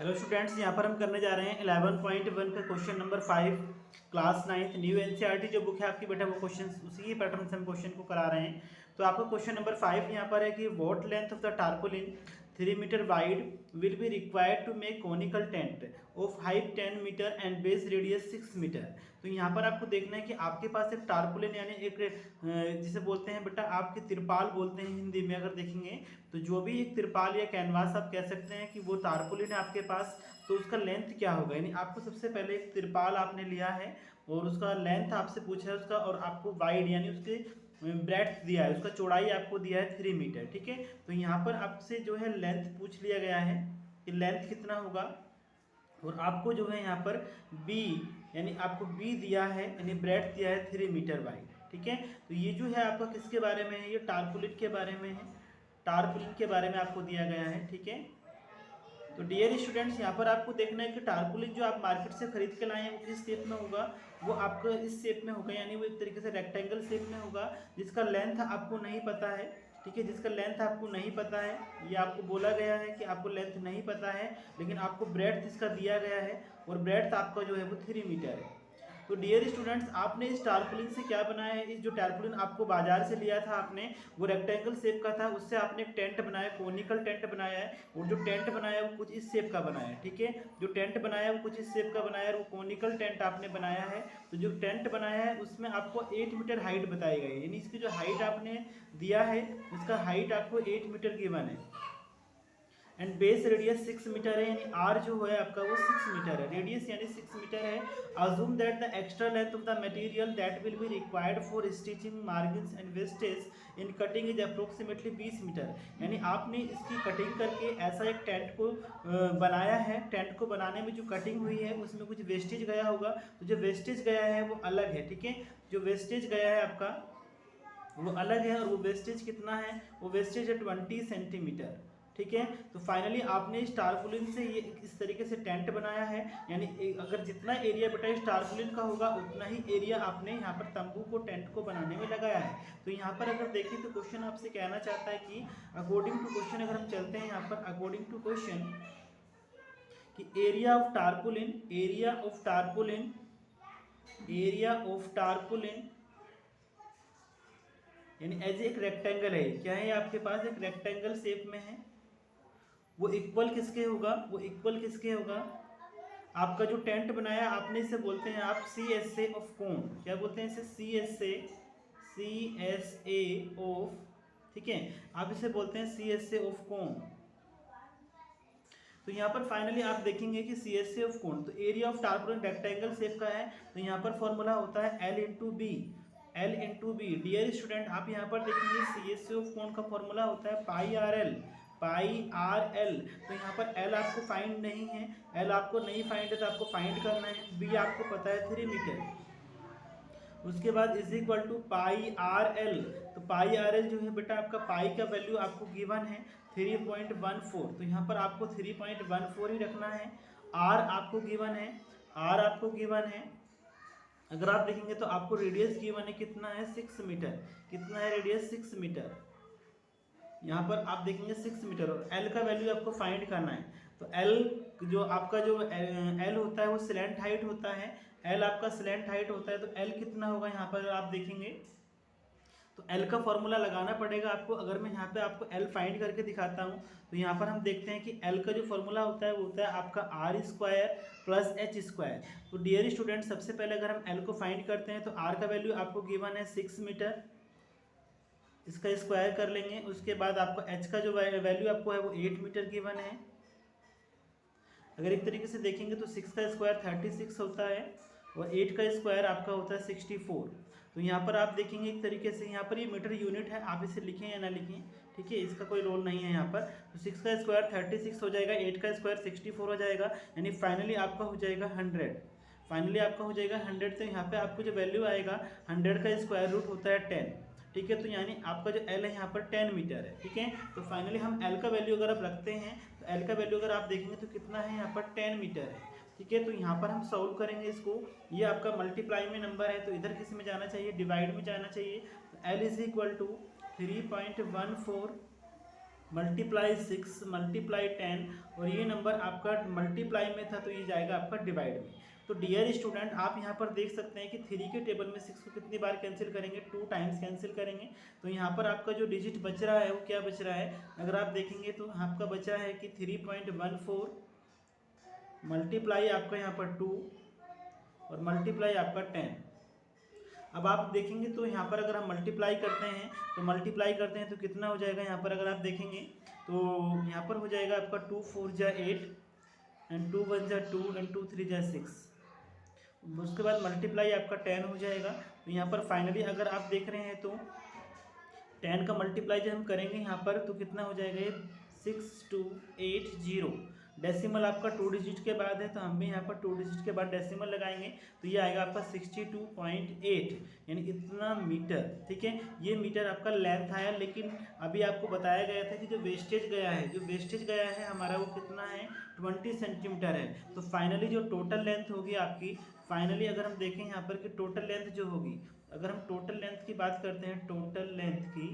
Hello students, यहाँ पर हम करने जा रहे हैं 11.1 का question number 5 class 9th new NCERT जो बुक है आपकी बेटा वो क्वेश्चन उसी ही पैटर्न से हम क्वेश्चन को करा रहे हैं। तो आपको क्वेश्चन नंबर 5 यहाँ पर है कि what length of the tarpaulin 3 metre wide will be required to make conical tent of height 10 metre and base radius 6 metre. तो यहाँ पर आपको देखना है कि आपके पास एक टारपोलिन यानी एक जिसे बोलते हैं बेटा आपके तिरपाल बोलते हैं हिंदी में, अगर देखेंगे तो जो भी एक तिरपाल या कैनवास आप कह सकते हैं कि वो टारपोलिन है आपके पास, तो उसका लेंथ क्या होगा। यानी आपको सबसे पहले एक तिरपाल आपने लिया है और उसका लेंथ आपसे पूछा है उसका, और आपको वाइड यानी उसके ब्रेड्थ दिया है, उसका चौड़ाई आपको दिया है 3 मीटर। ठीक है, तो यहाँ पर आपसे जो है लेंथ पूछ लिया गया है कि लेंथ कितना होगा, और आपको जो है यहाँ पर बी यानी आपको बी दिया है यानी ब्रेड्थ दिया है 3 मीटर वाइड। ठीक है, तो ये जो है आपका किसके बारे में है, ये टारपोलिन के बारे में है, टारपोलिन के बारे में आपको दिया गया है। ठीक है, तो डियर स्टूडेंट्स यहाँ पर आपको देखना है कि टारपोलिन जो आप मार्केट से खरीद के लाए हैं वो किस शेप में होगा, वो आपका इस शेप में होगा, यानी वो एक तरीके से रेक्टेंगल शेप में होगा जिसका लेंथ आपको नहीं पता है। ठीक है, जिसका लेंथ आपको नहीं पता है, ये आपको बोला गया है कि आपको लेंथ नहीं पता है, लेकिन आपको ब्रेड्थ इसका दिया गया है और ब्रेड्थ आपका जो है वो 3 मीटर है। तो डियर स्टूडेंट्स आपने इस टारपोलिन से क्या बनाया है, इस जो टारपोलिन आपको बाजार से लिया था आपने वो रेक्टेंगल शेप का था, उससे आपने एक टेंट बनाया, कोनिकल टेंट बनाया है, और जो टेंट बनाया है वो कुछ इस शेप का बनाया है। ठीक है, जो टेंट बनाया है वो कुछ इस शेप का बनाया है, वो कोनिकल टेंट आपने बनाया है। तो जो टेंट बनाया है उसमें आपको 8 मीटर हाइट बताई गई है, यानी इसकी जो हाइट आपने दिया है इसका हाइट आपको 8 मीटर गिवन है, एंड बेस रेडियस 6 मीटर है, यानी आर जो है आपका वो 6 मीटर है, रेडियस यानी 6 मीटर है। Assume that the extra length of the material that will be required for stitching margins and wastage in cutting is approximately 20 metre. यानी आपने इसकी कटिंग करके ऐसा एक टेंट को बनाया है, टेंट को बनाने में जो कटिंग हुई है उसमें कुछ वेस्टेज गया होगा, तो जो वेस्टेज गया है वो अलग है। ठीक है, जो वेस्टेज गया है आपका वो अलग है, और वो वेस्टेज कितना है, वो वेस्टेज है 20 सेंटीमीटर। ठीक है, तो फाइनली आपने इस टारपोलिन से ये इस तरीके से टेंट बनाया है, यानी अगर जितना एरिया बेटा इस टारपोलिन का होगा उतना ही एरिया आपने यहाँ पर तंबू को टेंट को बनाने में लगाया है। तो यहाँ पर अगर देखें तो क्वेश्चन आपसे कहना चाहता है कि अकॉर्डिंग टू क्वेश्चन अगर हम चलते हैं यहाँ पर अकॉर्डिंग टू क्वेश्चन कि area of tarpaulin, area of tarpaulin, area of tarpaulin यानी एज एक रेक्टेंगल है, क्या है आपके पास एक रेक्टेंगल शेप में है, वो इक्वल किसके होगा, वो इक्वल किसके होगा, आपका जो टेंट बनाया आपने इसे बोलते हैं आप सी एस ए ऑफ कोन, क्या बोलते हैं इसे, C S A, C S A of, ठीक है, आप इसे बोलते हैं सी एस ए ऑफ कोन। तो यहाँ पर फाइनली आप देखेंगे कि सी एस ए ऑफ कोन, तो area of tarpaulin rectangle shape का है, तो यहाँ पर फॉर्मूला होता है l into b, l into b. Dear student आप यहाँ पर देखेंगे सी एस ए ऑफ कोन का फॉर्मूला होता है पाई आर एल, पाई आर एल। तो यहाँ पर एल आपको फाइंड नहीं है, एल आपको नहीं फाइंड है तो आपको फाइंड करना है, बी आपको पता है 3 मीटर, उसके बाद is equal to pi r l. तो पाई आर एल जो है बेटा आपका पाई का वैल्यू आपको गिवन है 3.14, तो यहाँ पर आपको 3.14 ही रखना है। आर आपको गिवन है, आर आपको गिवन है, अगर आप देखेंगे तो आपको रेडियस गिवन है कितना है 6 मीटर, कितना है रेडियस 6 मीटर, यहाँ पर आप देखेंगे 6 मीटर, और एल का वैल्यू आपको फाइंड करना है। तो एल जो आपका जो एल होता है वो स्लैंट हाइट होता है, एल आपका स्लैंट हाइट होता है, तो एल कितना होगा यहाँ पर आप देखेंगे तो एल का फॉर्मूला लगाना पड़ेगा आपको। अगर मैं यहाँ पे आपको एल फाइंड करके दिखाता हूँ तो यहाँ पर हम देखते हैं कि एल का जो फॉर्मूला होता है वो होता है आपका r square plus h square. तो डियर स्टूडेंट सबसे पहले अगर हम एल को फाइंड करते हैं तो आर का वैल्यू आपको गिवन है 6 मीटर, इसका स्क्वायर कर लेंगे, उसके बाद आपको एच का जो वैल्यू आपको है वो 8 मीटर गिवन है। अगर एक तरीके से देखेंगे तो 6 का स्क्वायर 36 होता है और 8 का स्क्वायर आपका होता है 64। तो यहाँ पर आप देखेंगे एक तरीके से यहाँ पर ये मीटर यूनिट है, आप इसे लिखें या ना लिखें, ठीक है, इसका कोई रोल नहीं है यहाँ पर। तो 6 का स्क्वायर 36 हो जाएगा, 8 का स्क्वायर 64 हो जाएगा, यानी फाइनली आपका हो जाएगा 100, फाइनली आपका हो जाएगा 100। तो यहाँ पे आपको जो वैल्यू आएगा 100 का स्क्वायर रूट होता है 10, ठीक है, तो यानी आपका जो एल है यहाँ पर 10 मीटर है। ठीक है, तो फाइनली हम एल का वैल्यू अगर आप रखते हैं तो एल का वैल्यू अगर आप देखेंगे तो कितना है यहाँ पर 10 मीटर है। ठीक है, तो यहाँ पर हम सॉल्व करेंगे इसको, ये आपका मल्टीप्लाई में नंबर है तो इधर किस में जाना चाहिए, डिवाइड में जाना चाहिए। तो l is equal to 3.14 multiply 6 multiply 10 और ये नंबर आपका मल्टीप्लाई में था तो ये जाएगा आपका डिवाइड में। तो डियर स्टूडेंट आप यहाँ पर देख सकते हैं कि 3 के टेबल में 6 को कितनी बार कैंसिल करेंगे, 2 टाइम्स कैंसिल करेंगे। तो यहाँ पर आपका जो डिजिट बच रहा है वो क्या बच रहा है, अगर आप देखेंगे तो आपका बचा है कि 3.14 मल्टीप्लाई आपका यहाँ पर 2 और मल्टीप्लाई आपका 10। अब आप देखेंगे तो यहाँ पर अगर हम मल्टीप्लाई करते हैं तो कितना हो जाएगा, यहाँ पर अगर आप देखेंगे तो यहाँ पर हो जाएगा आपका 2 4 जा 8 एंड 2 1 जा 2 एंड 2 3 जा 6। उसके बाद मल्टीप्लाई आपका 10 हो जाएगा। तो यहाँ पर फाइनली अगर आप देख रहे हैं तो 10 का मल्टीप्लाई जब हम करेंगे यहाँ पर तो कितना हो जाएगा, ये 6280। डेसिमल आपका 2 डिजिट के बाद है तो हम भी यहाँ पर 2 डिजिट के बाद डेसिमल लगाएंगे तो ये आएगा आपका 62.8 यानी इतना मीटर। ठीक है, ये मीटर आपका लेंथ आया, लेकिन अभी आपको बताया गया था कि जो वेस्टेज गया है हमारा वो कितना है, 20 सेंटीमीटर है। तो फाइनली जो टोटल लेंथ होगी आपकी, फाइनली अगर हम देखें यहाँ पर कि टोटल लेंथ जो होगी, अगर हम टोटल लेंथ की बात करते हैं, टोटल लेंथ की,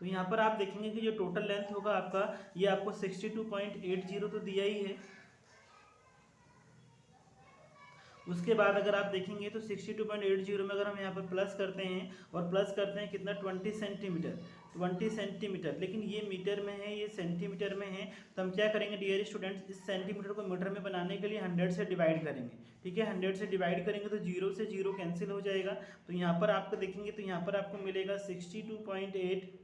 तो यहाँ पर आप देखेंगे कि जो टोटल लेंथ होगा आपका, ये आपको 62.80 तो दिया ही है। उसके बाद अगर आप देखेंगे तो 62.80 में अगर हम यहाँ पर प्लस करते हैं और प्लस करते हैं कितना, 20 सेंटीमीटर, लेकिन ये मीटर में है, ये सेंटीमीटर में है। तो हम क्या करेंगे डियर स्टूडेंट्स, इस सेंटीमीटर को मीटर में बनाने के लिए 100 से डिवाइड करेंगे। ठीक है, 100 से डिवाइड करेंगे तो 0 से 0 कैंसिल हो जाएगा। तो यहाँ पर आपको देखेंगे तो यहाँ पर आपको मिलेगा 62.80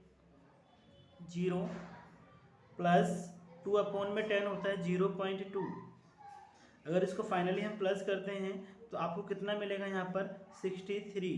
प्लस 2/10 होता है 0.2। अगर इसको फाइनली हम प्लस करते हैं तो आपको कितना मिलेगा यहाँ पर, 63,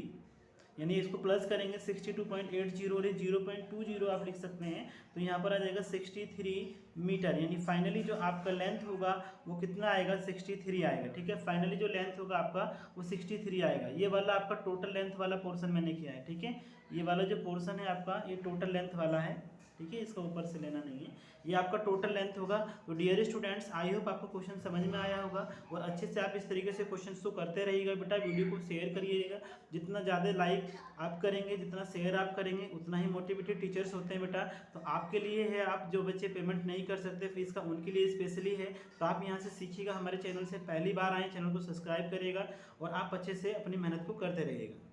यानी इसको प्लस करेंगे 62.80 और 0.20 आप लिख सकते हैं। तो यहाँ पर आ जाएगा 63 मीटर, यानी फाइनली जो आपका लेंथ होगा वो कितना आएगा, 63 आएगा। ठीक है, फाइनली जो लेंथ होगा आपका वो 63 आएगा। ये वाला आपका टोटल लेंथ वाला पोर्शन मैंने किया है। ठीक है, ये वाला जो पोर्शन है आपका ये टोटल लेंथ वाला है। ठीक है, इसका ऊपर से लेना नहीं है, ये आपका टोटल लेंथ होगा। तो डियर स्टूडेंट्स आई होप आपको क्वेश्चन समझ में आया होगा और अच्छे से आप इस तरीके से क्वेश्चन तो करते रहिएगा बेटा। वीडियो को शेयर करिएगा, जितना ज़्यादा लाइक आप करेंगे, जितना शेयर आप करेंगे, उतना ही मोटिवेटेड टीचर्स होते हैं बेटा। तो आपके लिए है, आप जो बच्चे पेमेंट नहीं कर सकते फीस का, उनके लिए स्पेशली है। तो आप यहाँ से सीखिएगा, हमारे चैनल से पहली बार आए, चैनल को सब्सक्राइब करिएगा और आप अच्छे से अपनी मेहनत को करते रहिएगा।